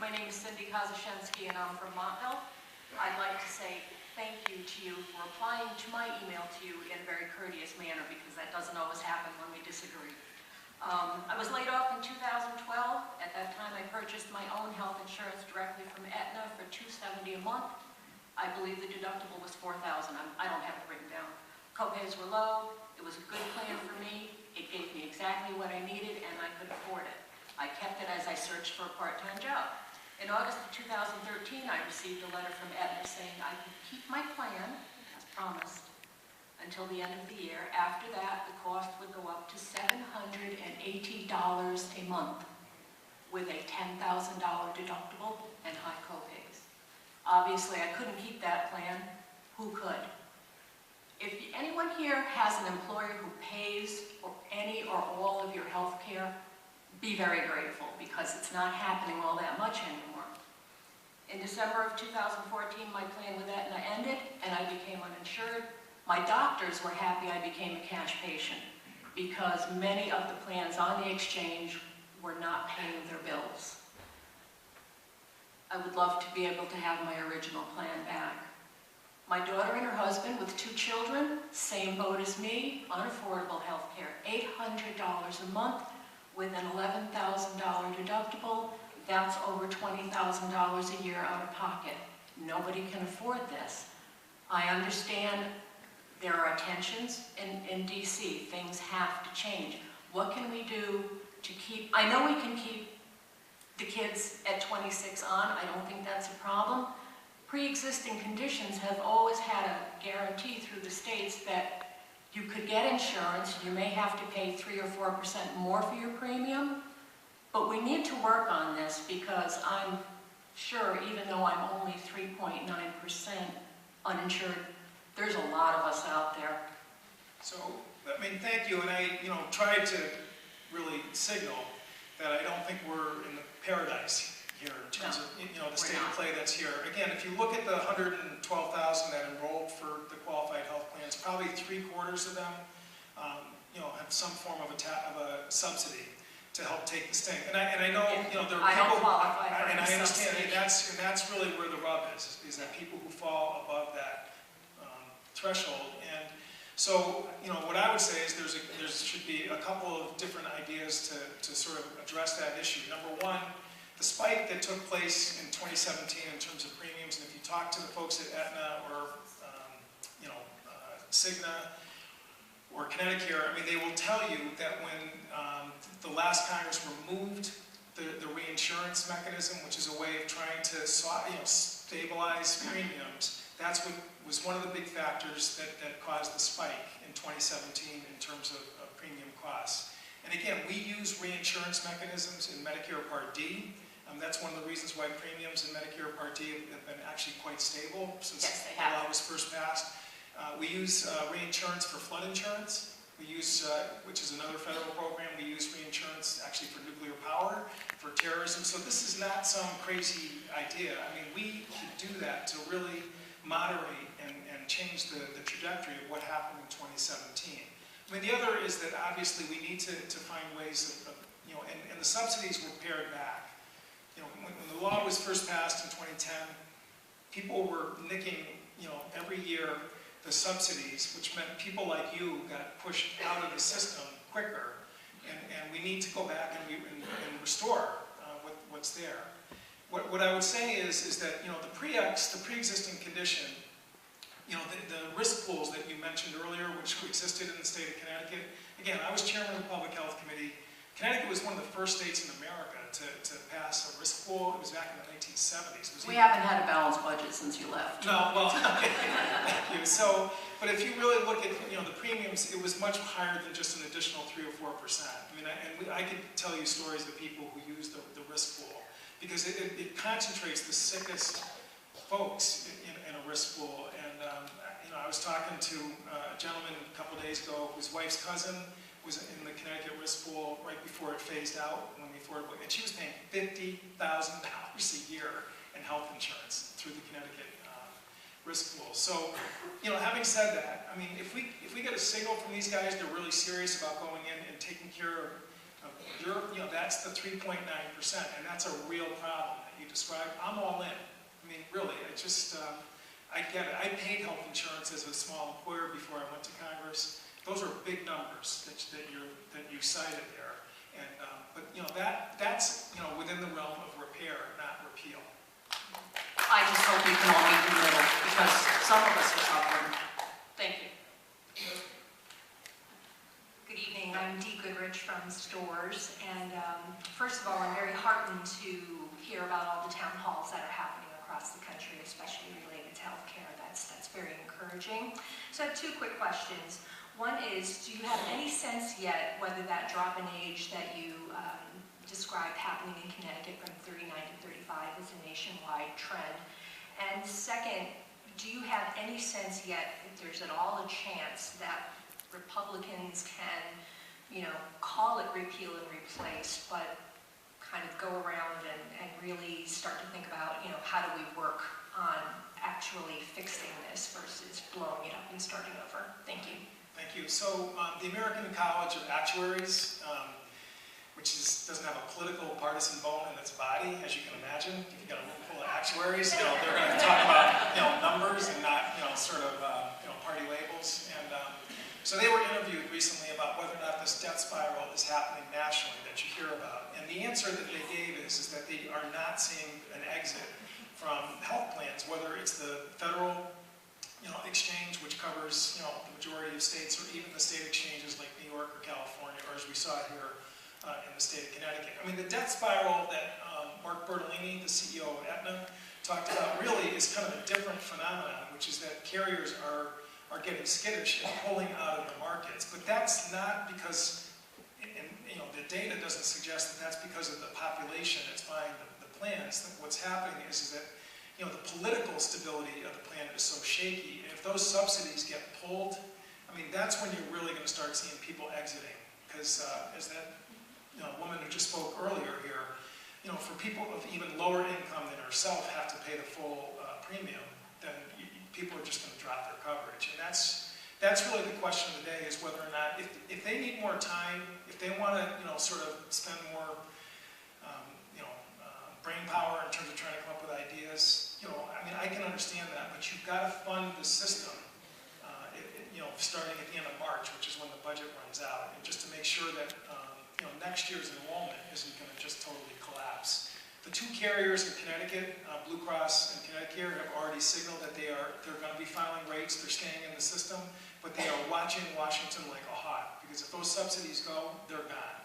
My name is Cindy JZjgb4MAH00714 and I'm from Montville. I'd like to say thank you to you for replying to my email to you in a very courteous manner, because that doesn't always happen when we disagree. I was laid off in 2012. At that time, I purchased my own health insurance directly from Aetna for $270 a month. I believe the deductible was $4,000. I don't have it written down. Copays were low. It was a good plan for me. It gave me exactly what I needed, and I could afford it. I kept it as I searched for a part-time job. In August of 2013, I received a letter from Aetna saying I could keep my plan, as promised, until the end of the year. After that, the cost would go up to $780 a month with a $10,000 deductible and high copays. Obviously, I couldn't keep that plan. Who could? If anyone here has an employer who pays for any or all of your health care, be very grateful, because it's not happening all that much anymore. In December of 2014, my plan with Aetna ended and I became uninsured. My doctors were happy I became a cash patient, because many of the plans on the exchange were not paying their bills. I would love to be able to have my original plan back. My daughter and her husband with 2 children, same boat as me, unaffordable health care, $800 a month with an $11,000 deductible. That's over $20,000 a year out of pocket. Nobody can afford this. I understand there are tensions in DC. Things have to change. What can we do to keep, I know we can keep the kids at 26 on. I don't think that's a problem. Pre-existing conditions have always had a guarantee through the states that you could get insurance. You may have to pay 3 or 4% more for your premium, but we need to work on this, because I'm sure, even though I'm only 3.9% uninsured, there's a lot of us out there. So, I mean, thank you, and I, tried to really signal that I don't think we're in the paradise here in terms of, the state of play that's here. Again, if you look at the 112,000 that enrolled for the qualified health plans, probably 3/4 of them, have some form of a subsidy to help take the sting. And I know, there are people, and I understand, and that's really where the rub is that people who fall above that threshold. And so, what I would say is there should be a couple of different ideas to sort of address that issue. Number one, the spike that took place in 2017 in terms of premiums, and if you talk to the folks at Aetna or Cigna or Connecticut, I mean, they will tell you that when the last Congress removed the reinsurance mechanism, which is a way of trying to stabilize premiums, that's what was one of the big factors that caused the spike in 2017 in terms of premium costs. And again, we use reinsurance mechanisms in Medicare Part D. That's one of the reasons why premiums in Medicare Part D have been actually quite stable since the law was first passed. We use reinsurance for flood insurance. We use, which is another federal program, we use reinsurance actually for nuclear power, for terrorism. So this is not some crazy idea. I mean, we could do that to really moderate and change the trajectory of what happened in 2017. I mean, the other is that obviously we need to find ways of and the subsidies were pared back. When the law was first passed in 2010, people were nicking, every year the subsidies, which meant people like you got pushed out of the system quicker, and we need to go back and restore what's there. What I would say is that, the pre-existing condition, the risk pools that you mentioned earlier, which existed in the state of Connecticut. Again, I was chairman of the Public Health Committee. Connecticut was one of the first states in America to pass a risk pool. It was back in the 1970s. We haven't had a balanced budget since you left. No, well, okay, thank you. So, but if you really look at the premiums, it was much higher than just an additional 3 or 4%. I mean, I could tell you stories of people who use the risk pool, because it concentrates the sickest folks in a risk pool. And I was talking to a gentleman a couple days ago whose wife's cousin was in the Connecticut risk pool right before it phased out, when the affordable, and she was paying $50,000 a year in health insurance through the Connecticut risk pool. So, having said that, I mean, if we get a signal from these guys, they're really serious about going in and taking care That's the 3.9%, and that's a real problem that you described. I'm all in. I mean, really, I get it. I paid health insurance as a small employer before I went to Congress. Those are big numbers that you cited there, and but that's within the realm of repair, not repeal. I just hope we can all meet in the middle, because some of us are suffering. Thank you. Good evening, I'm Dee Goodrich from Stores, and first of all, I'm very heartened to hear about all the town halls that are happening across the country, especially related to healthcare. That's very encouraging. So I have two quick questions. One is, do you have any sense yet whether that drop in age that you described happening in Connecticut from 39 to 35 is a nationwide trend? And second, do you have any sense yet if there's at all a chance that Republicans can, call it repeal and replace, but kind of go around and really start to think about, how do we work on actually fixing this versus blowing it up and starting over? Thank you. Thank you. So the American College of Actuaries, which doesn't have a political partisan bone in its body, as you can imagine. If you've got a room full of actuaries, they're going to talk about numbers and not party labels. And so they were interviewed recently about whether or not this death spiral is happening nationally that you hear about. And the answer that they gave is that they are not seeing an exit from health plans, whether it's the federal exchange, which covers the majority of states, or even the state exchanges like New York or California, or as we saw here in the state of Connecticut. I mean, the death spiral that Mark Bertolini, the CEO of Aetna, talked about really is kind of a different phenomenon, which is that carriers are getting skittish and pulling out of the markets. But that's not because, the data doesn't suggest that that's because of the population that's buying the plans. What's happening is that the political stability of the plan is so shaky, and if those subsidies get pulled, I mean, that's when you're really going to start seeing people exiting. Because as that woman who just spoke earlier here, for people of even lower income than herself have to pay the full premium, then people are just going to drop their coverage. And that's really the question of the day, is whether or not, if they need more time, if they want to sort of spend more brain power in terms of trying to come up with ideas, I mean, I can understand that, but you've got to fund the system, starting at the end of March, which is when the budget runs out, and just to make sure that next year's enrollment isn't going to just totally collapse. The two carriers in Connecticut, Blue Cross and Connecticut, have already signaled that they're going to be filing rates. They're staying in the system, but they are watching Washington like a hawk, because if those subsidies go, they're gone.